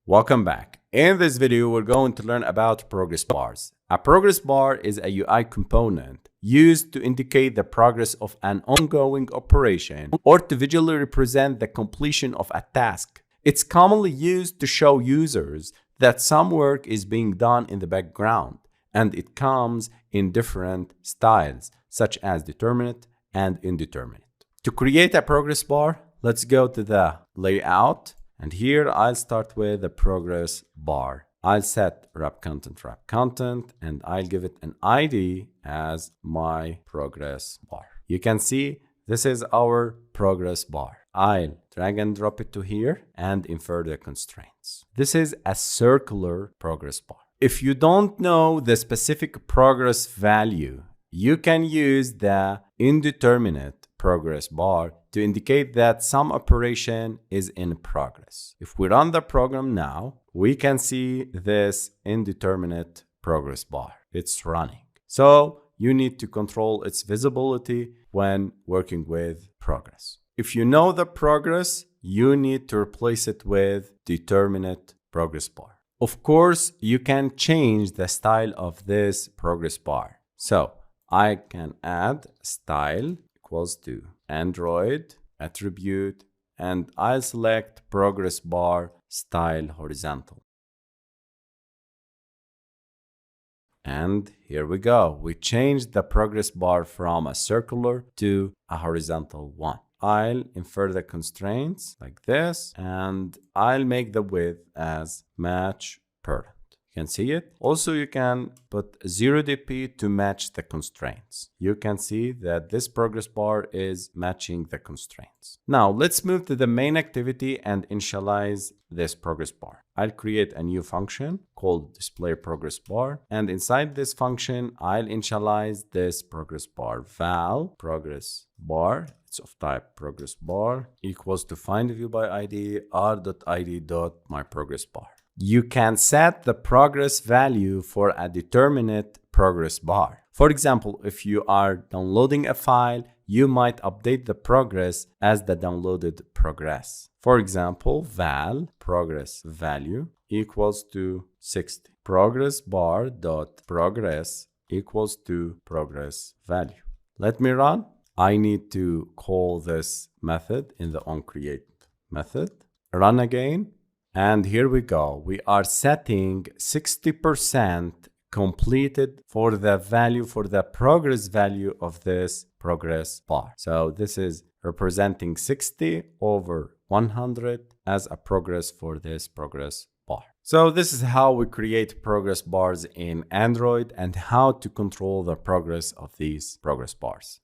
Welcome back. In this video, we're going to learn about ProgressBars. A progress bar is a UI component used to indicate the progress of an ongoing operation or to visually represent the completion of a task. It's commonly used to show users that some work is being done in the background, and it comes in different styles, such as determinate and indeterminate. To create a progress bar, let's go to the layout. And here I'll start with the progress bar. I'll set wrap content, and I'll give it an ID as my progress bar. You can see this is our progress bar. I'll drag and drop it to here and infer the constraints. This is a circular progress bar. If you don't know the specific progress value, you can use the indeterminate progress bar to indicate that some operation is in progress. If we run the program now, we can see this indeterminate progress bar. It's running. So you need to control its visibility when working with progress. If you know the progress, you need to replace it with determinate progress bar. Of course, you can change the style of this progress bar. So I can add style equals to Android attribute, and I'll select progress bar style horizontal. And here we go. We changed the progress bar from a circular to a horizontal one. I'll infer the constraints like this, and I'll make the width as match parent. You can see it. Also, you can put 0dp to match the constraints. You can see that this progress bar is matching the constraints. Now let's move to the main activity and initialize this progress bar. I'll create a new function called display progress bar, and inside this function I'll initialize this progress bar val progress bar. It's of type progress bar equals to find view by id r.id.myProgressBar. You can set the progress value for a determinate progress bar. For example, if you are downloading a file, you might update the progress as the downloaded progress. For example, val progress value equals to 60. Progress bar dot progress equals to progress value. Let me run. I need to call this method in the onCreate method. Run again. And here we go. We are setting 60% completed for the value, for the progress value of this progress bar. So this is representing 60 over 100 as a progress for this progress bar. So this is how we create progress bars in Android and how to control the progress of these progress bars.